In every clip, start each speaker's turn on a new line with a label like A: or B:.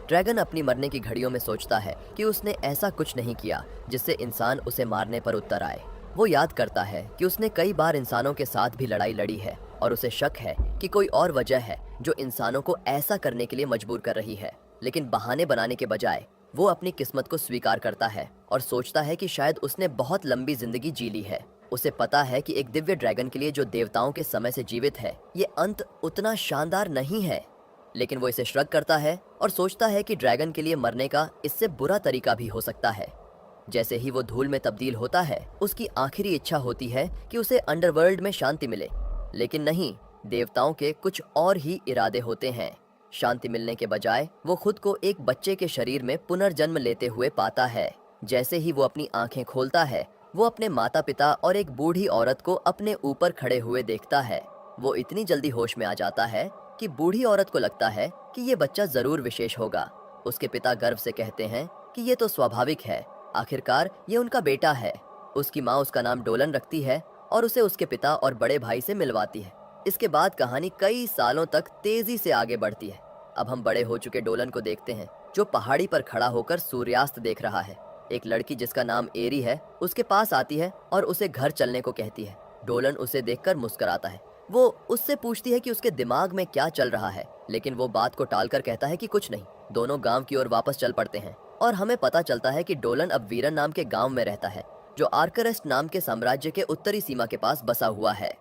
A: Dragon अपनी मरने की घड़ियों में सोचता है कि उसने ऐसा कुछ नहीं किया जिससे इंसान उसे मारने पर उतर आए। वो याद करता है कि उसने कई बार इंसानों के साथ भी लड़ाई लड़ी है और उसे शक है कि कोई और वजह है जो इंसानों को ऐसा करने के लिए मजबूर कर रही है। लेकिन बहाने बनाने के बजाय वो अपनी किस्मत को स्वीकार करता है और सोचता है कि शायद उसने बहुत लंबी जिंदगी जी ली है। उसे पता है कि एक दिव्य ड्रैगन के लिए जो देवताओं के समय से जीवित है, ये अंत उतना शानदार नहीं है। लेकिन वो इसे श्रग करता है और सोचता है कि ड्रैगन के लिए मरने का इससे बुरा तरीका भी हो सकता है। जैसे ही वो धूल में तब्दील होता है, उसकी आखिरी इच्छा होती है कि उसे अंडरवर्ल्ड में शांति मिले। लेकिन नहीं, देवताओं के कुछ और ही इरादे होते हैं। शांति मिलने के बजाय वो खुद को एक बच्चे के शरीर में पुनर्जन्म लेते हुए पाता है। जैसे ही वो अपनी आंखें खोलता है, वो अपने माता पिता और एक बूढ़ी औरत को अपने ऊपर खड़े हुए देखता है। वो इतनी जल्दी होश में आ जाता है कि बूढ़ी औरत को लगता है कि ये बच्चा जरूर विशेष होगा। उसके पिता गर्व से कहते हैं कि ये तो स्वाभाविक है, आखिरकार ये उनका बेटा है। उसकी माँ उसका नाम डोलन रखती है और उसे उसके पिता और बड़े भाई से मिलवाती है। इसके बाद कहानी कई सालों तक तेजी से आगे बढ़ती है। अब हम बड़े हो चुके डोलन को देखते हैं, जो पहाड़ी पर खड़ा होकर सूर्यास्त देख रहा है। एक लड़की जिसका नाम एरी है उसके पास आती है और उसे घर चलने को कहती है। डोलन उसे देखकर मुस्कुराता है। वो उससे पूछती है कि उसके दिमाग में क्या चल रहा है, लेकिन वो बात को टालकर कहता है कि कुछ नहीं। दोनों गांव की ओर वापस चल पड़ते हैं और हमें पता चलता है कि डोलन अब वीरन नाम के गांव में रहता है, जो आर्करेस्ट नाम के साम्राज्य के उत्तरी सीमा के पास बसा हुआ है।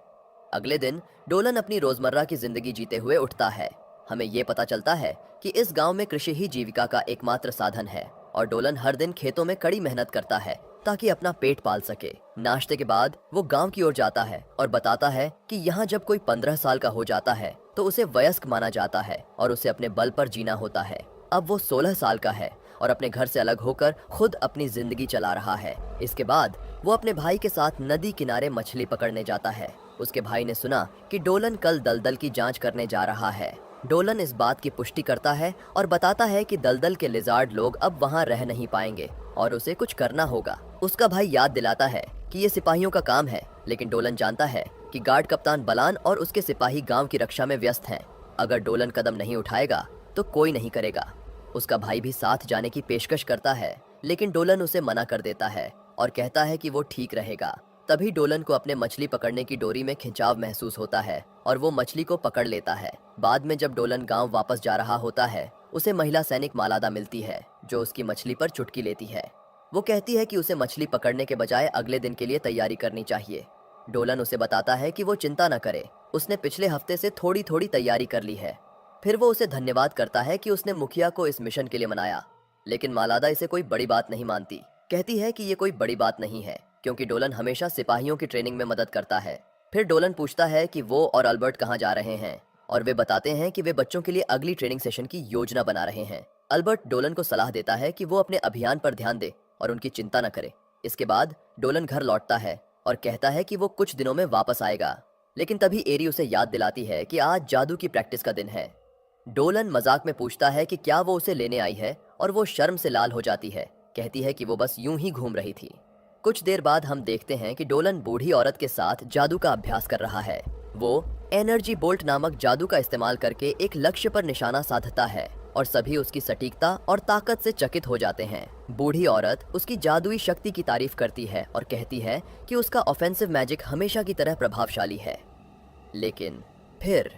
A: अगले दिन डोलन अपनी रोजमर्रा की जिंदगी जीते हुए उठता है। हमें ये पता चलता है कि इस गांव में कृषि ही जीविका का एकमात्र साधन है और डोलन हर दिन खेतों में कड़ी मेहनत करता है ताकि अपना पेट पाल सके। नाश्ते के बाद वो गांव की ओर जाता है और बताता है कि यहाँ जब कोई 15 साल का हो जाता है तो उसे वयस्क माना जाता है और उसे अपने बल पर जीना होता है। अब वो 16 साल का है और अपने घर से अलग होकर खुद अपनी जिंदगी चला रहा है। इसके बाद वो अपने भाई के साथ नदी किनारे मछली पकड़ने जाता है। उसके भाई ने सुना कि डोलन कल दलदल की जांच करने जा रहा है। डोलन इस बात की पुष्टि करता है और बताता है कि दलदल के लिजार्ड लोग अब वहां रह नहीं पाएंगे और उसे कुछ करना होगा। उसका भाई याद दिलाता है कि ये सिपाहियों का काम है, लेकिन डोलन जानता है कि गार्ड कप्तान बलान और उसके सिपाही गांव की रक्षा में व्यस्त हैं। अगर डोलन कदम नहीं उठाएगा तो कोई नहीं करेगा। उसका भाई भी साथ जाने की पेशकश करता है, लेकिन डोलन उसे मना कर देता है और कहता है कि वो ठीक रहेगा। तभी डोलन को अपने मछली पकड़ने की डोरी में खिंचाव महसूस होता है और वो मछली को पकड़ लेता है। बाद में जब डोलन गांव वापस जा रहा होता है, उसे महिला सैनिक मालादा मिलती है, जो उसकी मछली पर चुटकी लेती है। वो कहती है कि उसे मछली पकड़ने के बजाय अगले दिन के लिए तैयारी करनी चाहिए। डोलन उसे बताता है कि वो चिंता न करे, उसने पिछले हफ्ते से थोड़ी थोड़ी तैयारी कर ली है। फिर वो उसे धन्यवाद करता है कि उसने मुखिया को इस मिशन के लिए मनाया। लेकिन मालादा इसे कोई बड़ी बात नहीं मानती, कहती है कि ये कोई बड़ी बात नहीं है क्योंकि डोलन हमेशा सिपाहियों की ट्रेनिंग में मदद करता है। फिर डोलन पूछता है कि वो और अल्बर्ट कहाँ जा रहे हैं और वे बताते हैं कि वे बच्चों के लिए अगली ट्रेनिंग सेशन की योजना बना रहे हैं। अल्बर्ट डोलन को सलाह देता है कि वो अपने अभियान पर ध्यान दे और उनकी चिंता न करे। इसके बाद डोलन घर लौटता है और कहता है कि वो कुछ दिनों में वापस आएगा। लेकिन तभी एरी उसे याद दिलाती है कि आज जादू की प्रैक्टिस का दिन है। डोलन मजाक में पूछता है कि क्या वो उसे लेने आई है और वो शर्म से लाल हो जाती है, कहती है कि वो बस यूं ही घूम रही थी। कुछ देर बाद हम देखते हैं कि डोलन बूढ़ी औरत के साथ जादू का अभ्यास कर रहा है। वो एनर्जी बोल्ट नामक जादू का इस्तेमाल करके एक लक्ष्य पर निशाना साधता है और सभी उसकी सटीकता और ताकत से चकित हो जाते हैं। बूढ़ी औरत उसकी जादुई शक्ति की तारीफ करती है और कहती है कि उसका ऑफेंसिव मैजिक हमेशा की तरह प्रभावशाली है। लेकिन फिर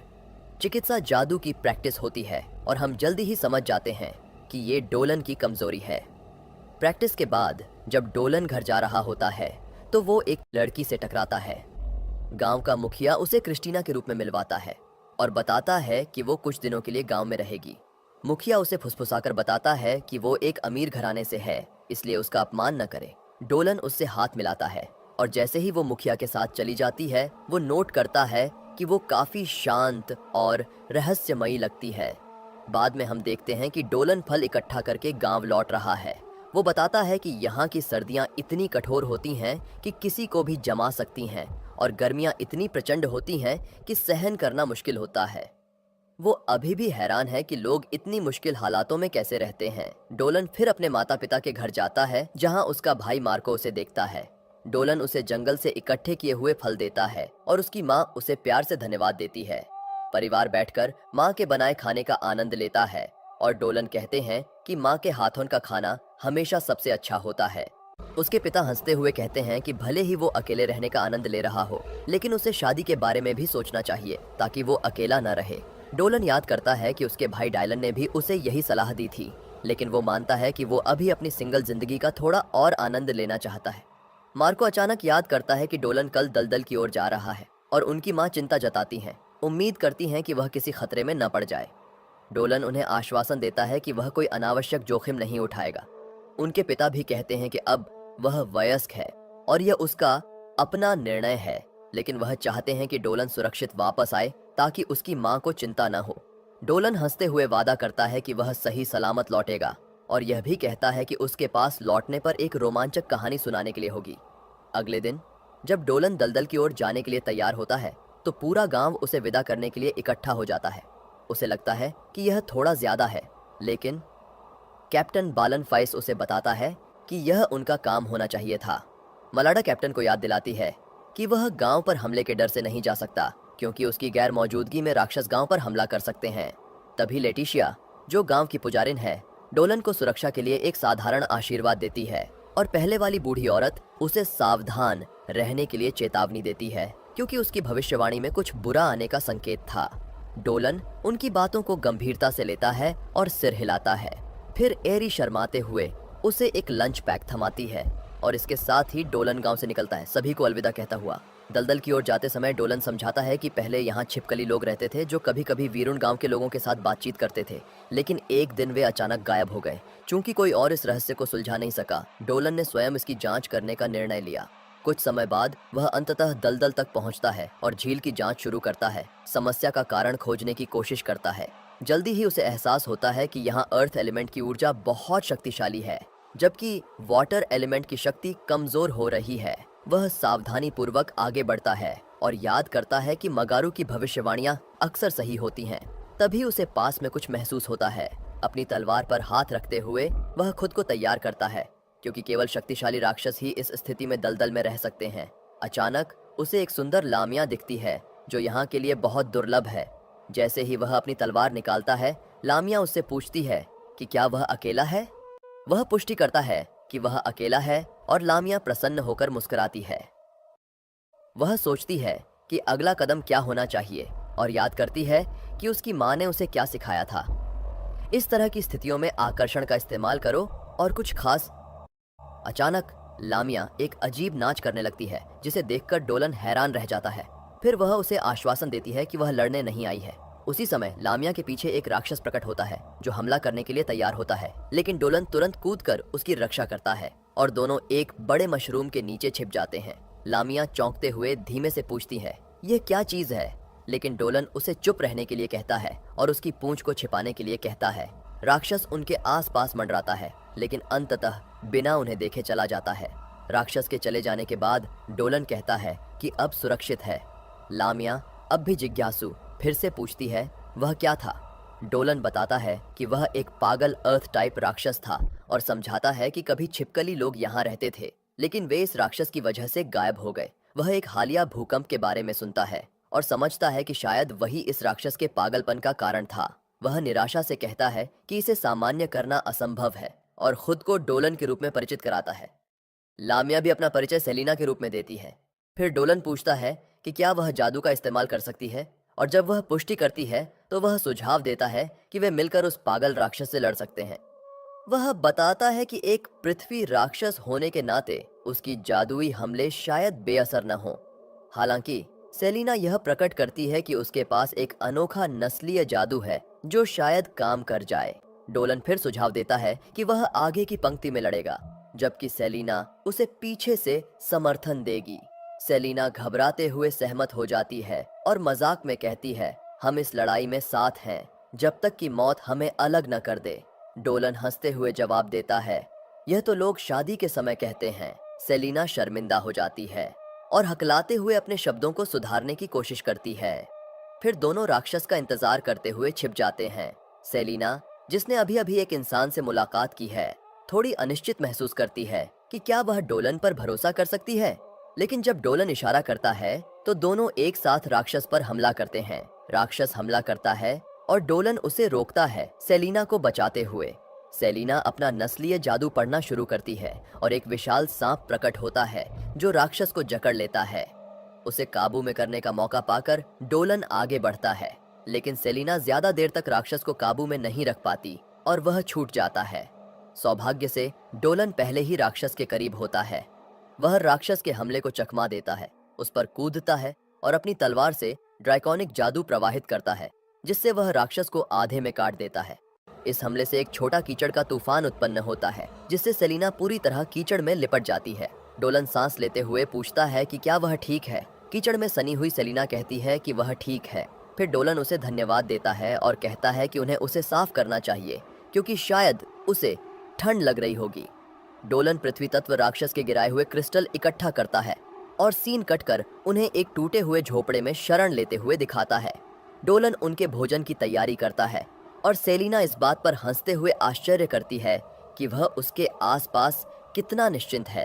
A: चिकित्सा जादू की प्रैक्टिस होती है और हम जल्दी ही समझ जाते हैं कि ये डोलन की कमजोरी है। प्रैक्टिस के बाद जब डोलन घर जा रहा होता है तो वो एक लड़की से टकराता है। गांव का मुखिया उसे क्रिस्टीना के रूप में मिलवाता है और बताता है कि वो कुछ दिनों के लिए गांव में रहेगी। मुखिया उसे फुसफुसाकर बताता है कि वो एक अमीर घराने से है, इसलिए उसका अपमान न करे। डोलन उससे हाथ मिलाता है और जैसे ही वो मुखिया के साथ चली जाती है, वो नोट करता है कि वो काफी शांत और रहस्यमयी लगती है। बाद में हम देखते हैं कि डोलन फल इकट्ठा करके गांव लौट रहा है। वो बताता है कि यहाँ की सर्दियाँ इतनी कठोर होती हैं कि किसी को भी जमा सकती हैं और गर्मियाँ इतनी प्रचंड होती हैं कि सहन करना मुश्किल होता है। वो अभी भी हैरान है कि लोग इतनी मुश्किल हालातों में कैसे रहते हैं। डोलन फिर अपने माता पिता के घर जाता है, जहाँ उसका भाई मार्को उसे देखता है। डोलन उसे जंगल से इकट्ठे किए हुए फल देता है और उसकी माँ उसे प्यार से धन्यवाद देती है। परिवार बैठकर माँ के बनाए खाने का आनंद लेता है। और डोलन कहते हैं कि माँ के हाथों का खाना हमेशा सबसे अच्छा होता है। उसके पिता हंसते हुए कहते हैं कि भले ही वो अकेले रहने का आनंद ले रहा हो, लेकिन उसे शादी के बारे में भी सोचना चाहिए ताकि वो अकेला न रहे। डोलन याद करता है कि उसके भाई डायलन ने भी उसे यही सलाह दी थी, लेकिन वो मानता है कि वो अभी अपनी सिंगल जिंदगी का थोड़ा और आनंद लेना चाहता है। मार्को अचानक याद करता है कि डोलन कल दलदल की ओर जा रहा है और उनकी माँ चिंता जताती हैं, उम्मीद करती हैं कि वह किसी खतरे में न पड़ जाए। डोलन उन्हें आश्वासन देता है कि वह कोई अनावश्यक जोखिम नहीं उठाएगा। उनके पिता भी कहते हैं कि अब वह वयस्क है और यह उसका अपना निर्णय है, लेकिन वह चाहते हैं कि डोलन सुरक्षित वापस आए ताकि उसकी माँ को चिंता न हो। डोलन हंसते हुए वादा करता है कि वह सही सलामत लौटेगा और यह भी कहता है कि उसके पास लौटने पर एक रोमांचक कहानी सुनाने के लिए होगी। अगले दिन जब डोलन दलदल की ओर जाने के लिए तैयार होता है तो पूरा गांव उसे विदा करने के लिए इकट्ठा हो जाता है। उसे लगता है कि यह थोड़ा ज्यादा है, लेकिन कैप्टन बालन फाइस उसे बताता है कि यह उनका काम होना चाहिए था। मलाडा कैप्टन को याद दिलाती है कि वह गांव पर हमले के डर से नहीं जा सकता, क्योंकि उसकी गैर मौजूदगी में राक्षस गांव पर हमला कर सकते हैं। तभी लेटिशिया, जो गांव की पुजारिन है, डोलन को सुरक्षा के लिए एक साधारण आशीर्वाद देती है और पहले वाली बूढ़ी औरत उसे सावधान रहने के लिए चेतावनी देती है, क्योंकि उसकी भविष्यवाणी में कुछ बुरा आने का संकेत था। डोलन उनकी बातों को गंभीरता से लेता है और सिर हिलाता है। फिर एरी शर्माते हुए उसे एक लंच पैक थमाती है और इसके साथ ही डोलन गांव से निकलता है, सभी को अलविदा कहता हुआ। दलदल की ओर जाते समय डोलन समझाता है कि पहले यहाँ छिपकली लोग रहते थे जो कभी कभी वीरुन गांव के लोगों के साथ बातचीत करते थे, लेकिन एक दिन वे अचानक गायब हो गए। चूंकि कोई और इस रहस्य को सुलझा नहीं सका, डोलन ने स्वयं इसकी जांच करने का निर्णय लिया। कुछ समय बाद वह अंततः दलदल तक पहुंचता है और झील की जांच शुरू करता है, समस्या का कारण खोजने की कोशिश करता है। जल्दी ही उसे एहसास होता है कि यहाँ अर्थ एलिमेंट की ऊर्जा बहुत शक्तिशाली है, जबकि वाटर एलिमेंट की शक्ति कमजोर हो रही है। वह सावधानी पूर्वक आगे बढ़ता है और याद करता है कि मगारू की भविष्यवाणियां अक्सर सही होती हैं। तभी उसे पास में कुछ महसूस होता है। अपनी तलवार पर हाथ रखते हुए वह खुद को तैयार करता है, क्योंकि केवल शक्तिशाली राक्षस ही इस स्थिति में दलदल में रह सकते हैं। अचानक उसे एक सुंदर लामिया दिखती है जो यहाँ के लिए बहुत दुर्लभ है। जैसे ही वह अपनी तलवार निकालता है, लामिया उससे पूछती है कि क्या वह अकेला है। वह पुष्टि करता है कि वह अकेला है और लामिया प्रसन्न होकर मुस्कुराती है। वह सोचती है कि अगला कदम क्या होना चाहिए और याद करती है कि उसकी माँ ने उसे क्या सिखाया था। इस तरह की स्थितियों में आकर्षण का इस्तेमाल करो और कुछ खास। अचानक लामिया एक अजीब नाच करने लगती है, जिसे देखकर डोलन हैरान रह जाता है। फिर वह उसे आश्वासन देती है कि वह लड़ने नहीं आई है। उसी समय लामिया के पीछे एक राक्षस प्रकट होता है जो हमला करने के लिए तैयार होता है, लेकिन डोलन तुरंत कूदकर उसकी रक्षा करता है और दोनों एक बड़े मशरूम के नीचे छिप जाते हैं। लामिया चौंकते हुए धीमे से पूछती है, ये क्या चीज है? लेकिन डोलन उसे चुप रहने के लिए कहता है और उसकी पूंछ को छिपाने के लिए कहता है। राक्षस उनके आसपास मंडराता है, लेकिन अंततः बिना उन्हें देखे चला जाता है। राक्षस के चले जाने के बाद डोलन कहता है कि अब सुरक्षित है। लामिया अब भी जिज्ञासु फिर से पूछती है, वह क्या था? डोलन बताता है कि वह एक पागल अर्थ टाइप राक्षस था और समझाता है कि कभी छिपकली लोग यहाँ रहते थे, लेकिन वे इस राक्षस की वजह से गायब हो गए। वह एक हालिया भूकंप के बारे में सुनता है और समझता है कि शायद वही इस राक्षस के पागलपन का कारण था। वह निराशा से कहता है कि इसे सामान्य करना असंभव है और खुद को डोलन के रूप में परिचित कराता है। लामिया भी अपना परिचय सेलिना के रूप में देती है। फिर डोलन पूछता है कि क्या वह जादू का इस्तेमाल कर सकती है, और जब वह पुष्टि करती है तो वह सुझाव देता है कि वे मिलकर उस पागल राक्षस से लड़ सकते हैं। वह बताता है कि एक पृथ्वी राक्षस होने के नाते उसकी जादुई हमले शायद बेअसर न हो। हालांकि सेलिना यह प्रकट करती है कि उसके पास एक अनोखा नस्लीय जादू है जो शायद काम कर जाए। डोलन फिर सुझाव देता है कि वह आगे की पंक्ति में लड़ेगा, जबकि सेलिना उसे पीछे से समर्थन देगी। सेलिना घबराते हुए सहमत हो जाती है और मजाक में कहती है, हम इस लड़ाई में साथ हैं जब तक कि मौत हमें अलग न कर दे। डोलन हंसते हुए जवाब देता है, यह तो लोग शादी के समय कहते हैं। सेलिना शर्मिंदा हो जाती है और हकलाते हुए अपने शब्दों को सुधारने की कोशिश करती है। फिर दोनों राक्षस का इंतजार करते हुए छिप जाते हैं। सेलिना, जिसने अभी अभी एक इंसान से मुलाकात की है, थोड़ी अनिश्चित महसूस करती है कि क्या वह डोलन पर भरोसा कर सकती है। लेकिन जब डोलन इशारा करता है तो दोनों एक साथ राक्षस पर हमला करते हैं। राक्षस हमला करता है और डोलन उसे रोकता है सेलिना को बचाते हुए। सेलिना अपना नस्लीय जादू पढ़ना शुरू करती है और एक विशाल सांप प्रकट होता है जो राक्षस को जकड़ लेता है। उसे काबू में करने का मौका पाकर डोलन आगे बढ़ता है, लेकिन सेलिना ज्यादा देर तक राक्षस को काबू में नहीं रख पाती और वह छूट जाता है। सौभाग्य से डोलन पहले ही राक्षस के करीब होता है। वह राक्षस के हमले को चकमा देता है, उस पर कूदता है और अपनी तलवार से ड्रैकोनिक जादू प्रवाहित करता है, जिससे वह राक्षस को आधे में काट देता है। इस हमले से एक छोटा कीचड़ का तूफान उत्पन्न होता है, जिससे सेलिना पूरी तरह कीचड़ में लिपट जाती है। डोलन सांस लेते हुए पूछता है कि क्या वह ठीक है। कीचड़ में सनी हुई सेलिना कहती है कि वह ठीक है। फिर डोलन उसे धन्यवाद देता है और कहता है कि उन्हें उसे साफ करना चाहिए, क्योंकि शायद उसे ठंड लग रही होगी। डोलन पृथ्वी तत्व राक्षस के गिराए हुए क्रिस्टल इकट्ठा करता है और सीन कटकर उन्हें एक टूटे हुए झोपड़े में शरण लेते हुए दिखाता है। डोलन उनके भोजन की तैयारी करता है और सेलिना इस बात पर हंसते हुए आश्चर्य करती है कि वह उसके आसपास कितना निश्चिंत है।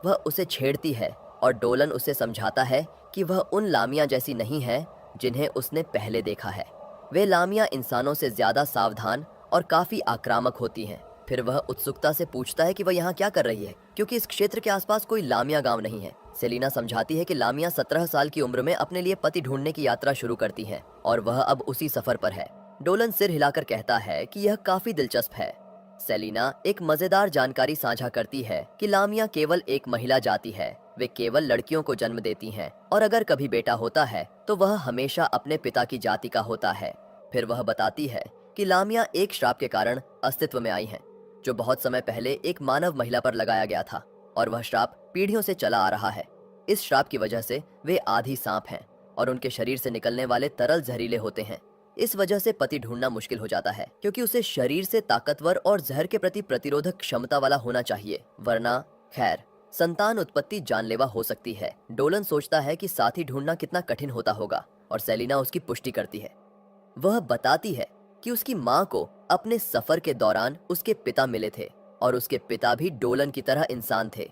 A: वह उसे छेड़ती है और डोलन उसे समझाता है कि वह उन लामिया जैसी नहीं है जिन्हें उसने पहले देखा है। वे लामिया इंसानों से ज्यादा सावधान और काफी आक्रामक होती हैं। फिर वह उत्सुकता से पूछता है कि वह यहाँ क्या कर रही है, क्योंकि इस क्षेत्र के आसपास कोई लामिया गांव नहीं है। सेलिना समझाती है कि लामिया 17 साल की उम्र में अपने लिए पति ढूंढने की यात्रा शुरू करती हैं और वह अब उसी सफर पर है। डोलन सिर हिलाकर कहता है कि यह काफी दिलचस्प है। सेलिना एक मजेदार जानकारी साझा करती है कि लामिया केवल एक महिला जाति है। वे केवल लड़कियों को जन्म देती हैं और अगर कभी बेटा होता है तो वह हमेशा अपने पिता की जाति का होता है। फिर वह बताती है कि लामिया एक श्राप के कारण अस्तित्व में आई हैं, जो बहुत समय पहले एक मानव महिला पर लगाया गया था और वह श्राप पीढ़ियों से चला आ रहा है। इस श्राप की वजह से वे आधी सांप हैं और उनके शरीर से निकलने वाले तरल जहरीले होते हैं। इस वजह से पति ढूंढना मुश्किल हो जाता है, क्योंकि उसे शरीर से ताकतवर और जहर के प्रति प्रतिरोधक क्षमता वाला होना चाहिए, वरना खैर संतान उत्पत्ति जानलेवा हो सकती है। डोलन सोचता है कि साथी ढूंढना कितना कठिन होता होगा और सेलिना उसकी पुष्टि करती है। वह बताती है कि उसकी माँ को अपने सफर के दौरान उसके पिता मिले थे और उसके पिता भी डोलन की तरह इंसान थे।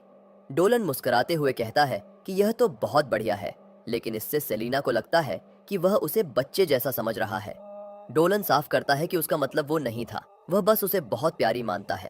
A: डोलन मुस्कुराते हुए कहता है कि यह तो बहुत बढ़िया है, लेकिन इससे सेलिना को लगता है कि वह उसे बच्चे जैसा समझ रहा है। डोलन साफ करता है कि उसका मतलब वो नहीं था, वह बस उसे बहुत प्यारी मानता है।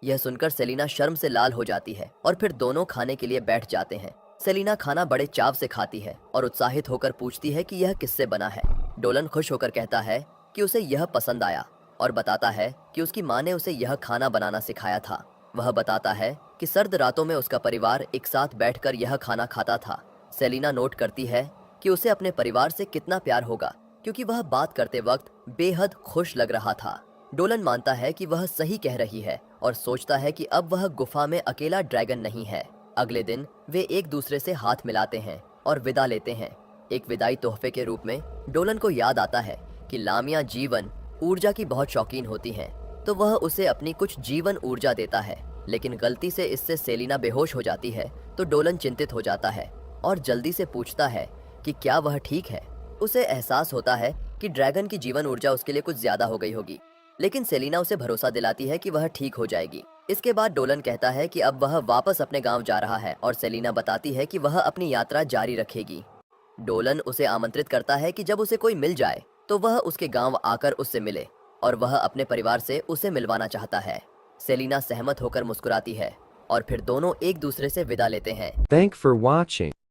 A: यह सुनकर सेलिना शर्म से लाल हो जाती है और फिर दोनों खाने के लिए बैठ जाते हैं। सेलिना खाना बड़े चाव से खाती है और उत्साहित होकर पूछती है कि यह किससे बना है। डोलन खुश होकर कहता है कि उसे यह पसंद आया और बताता है कि उसकी माँ ने उसे यह खाना बनाना सिखाया था। वह बताता है कि सर्द रातों में उसका परिवार एक साथ बैठकर यह खाना खाता था। सेलिना नोट करती है कि उसे अपने परिवार से कितना प्यार होगा, क्योंकि वह बात करते वक्त बेहद खुश लग रहा था। डोलन मानता है कि वह सही कह रही है और सोचता है कि अब वह गुफा में अकेला ड्रैगन नहीं है। अगले दिन वे एक दूसरे से हाथ मिलाते हैं और विदा लेते हैं। एक विदाई तोहफे के रूप में डोलन को याद आता है कि लामिया जीवन ऊर्जा की बहुत शौकीन होती हैं, तो वह उसे अपनी कुछ जीवन ऊर्जा देता है। लेकिन गलती से इससे सेलिना बेहोश हो जाती है तो डोलन चिंतित हो जाता है और जल्दी से पूछता है कि क्या वह ठीक है। उसे एहसास होता है कि ड्रैगन की जीवन ऊर्जा उसके लिए कुछ ज्यादा हो गई होगी, लेकिन सेलिना उसे भरोसा दिलाती है कि वह ठीक हो जाएगी। इसके बाद डोलन कहता है कि अब वह वापस अपने गांव जा रहा है और सेलिना बताती है कि वह अपनी यात्रा जारी रखेगी। डोलन उसे आमंत्रित करता है कि जब उसे कोई मिल जाए तो वह उसके गांव आकर उससे मिले और वह अपने परिवार से उसे मिलवाना चाहता है। सेलिना सहमत होकर मुस्कुराती है और फिर दोनों एक दूसरे से विदा लेते हैं।
B: Thank for watching.